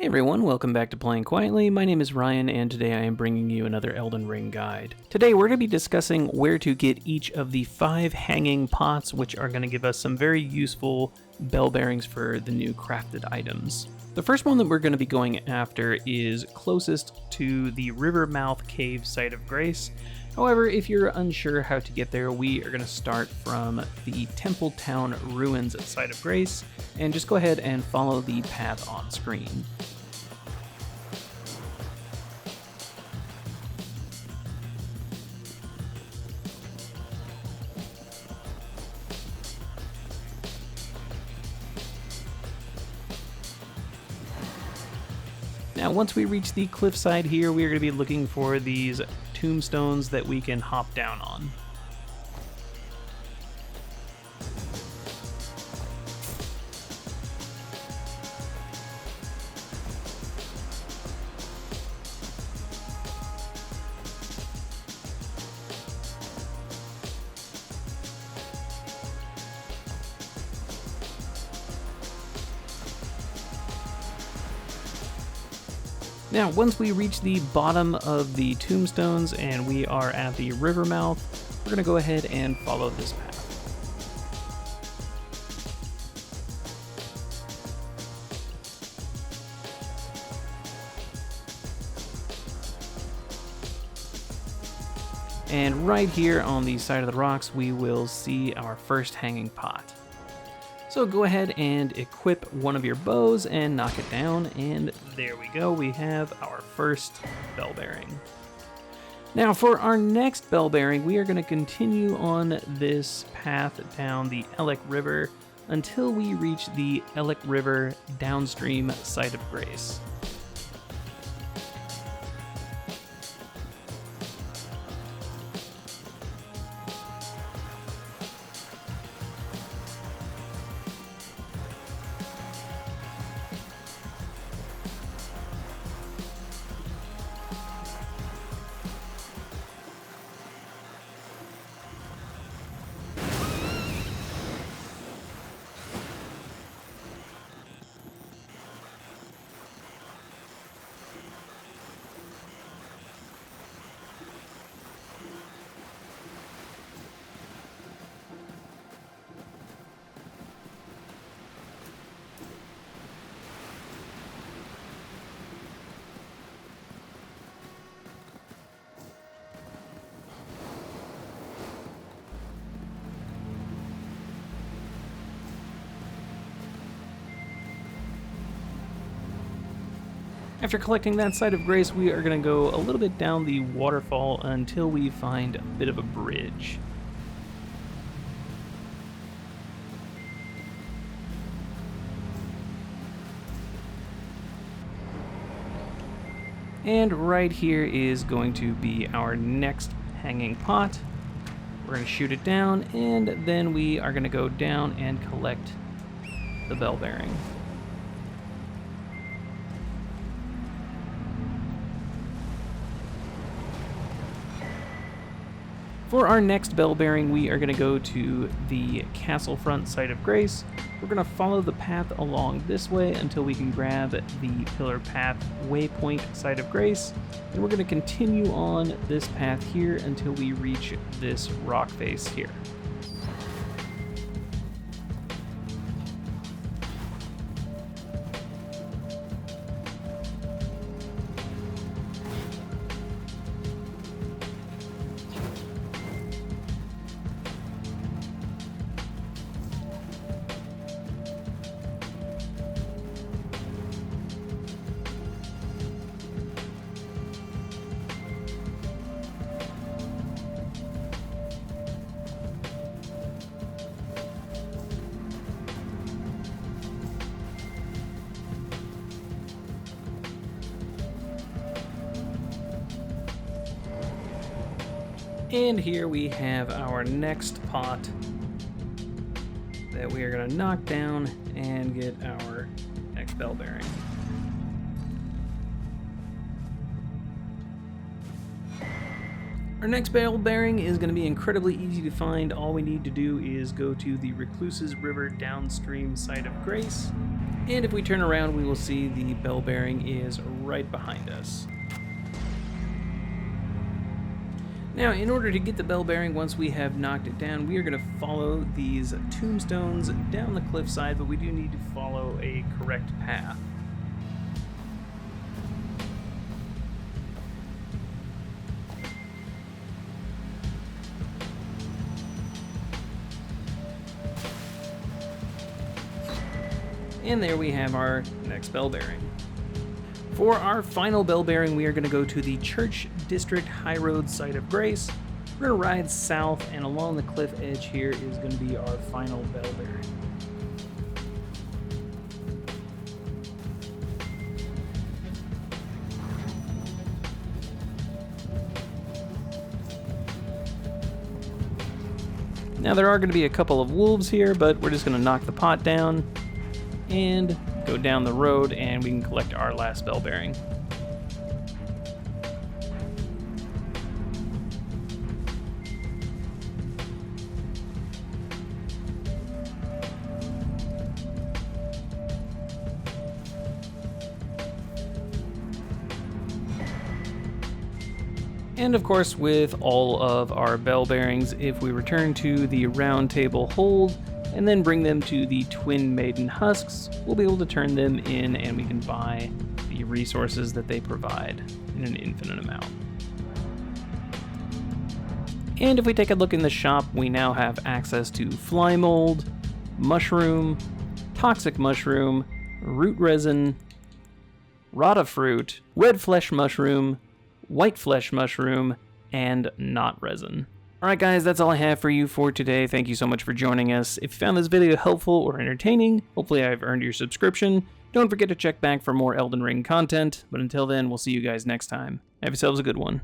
Hey everyone, welcome back to Playing Quietly. My name is Ryan, and today I am bringing you another Elden Ring guide. Today we're going to be discussing where to get each of the 5 hanging pots, which are going to give us some very useful bell bearings for the new crafted items. The first one that we're going to be going after is closest to the River Mouth Cave Site of Grace. However, if you're unsure how to get there, we are going to start from the Temple Town Ruins Site of Grace, and just go ahead and follow the path on screen. Now, once we reach the cliffside here, we are going to be looking for these tombstones that we can hop down on. Now, once we reach the bottom of the tombstones and we are at the river mouth, we're going to go ahead and follow this path. And right here on the side of the rocks, we will see our first hanging pot. So go ahead and equip one of your bows and knock it down, and there we go, we have our first bell bearing. Now for our next bell bearing, we are going to continue on this path down the Elec River until we reach the Elec River downstream Site of Grace. After collecting that Site of Grace, we are going to go a little bit down the waterfall until we find a bit of a bridge. And right here is going to be our next hanging pot. We're going to shoot it down, and then we are going to go down and collect the bell bearing. For our next bell bearing, we are going to go to the Castle Front Site of Grace. We're going to follow the path along this way until we can grab the Pillar Path Waypoint Site of Grace. And we're going to continue on this path here until we reach this rock face here. And here we have our next pot that we are going to knock down and get our next bell bearing. Our next bell bearing is going to be incredibly easy to find. All we need to do is go to the Recluses River downstream Site of Grace, And if we turn around, we will see the bell bearing is right behind us. Now, in order to get the bell bearing, once we have knocked it down, we are going to follow these tombstones down the cliffside, but we do need to follow a correct path. And there we have our next bell bearing. For our final bell bearing, we are going to go to the Church District High Road Site of Grace. We're going to ride south, and along the cliff edge here is going to be our final bell bearing. Now there are going to be a couple of wolves here, but we're just going to knock the pot down and go down the road, and we can collect our last bell bearing. And of course, with all of our bell bearings, if we return to the round table hold and then bring them to the Twin Maiden husks, we'll be able to turn them in, and we can buy the resources that they provide in an infinite amount. And if we take a look in the shop, we now have access to fly mold, mushroom, toxic mushroom, root resin, rata fruit, red flesh mushroom, white flesh mushroom, and knot resin. Alright guys, that's all I have for you for today. Thank you so much for joining us. If you found this video helpful or entertaining, hopefully I've earned your subscription. Don't forget to check back for more Elden Ring content, but until then, we'll see you guys next time. Have yourselves a good one.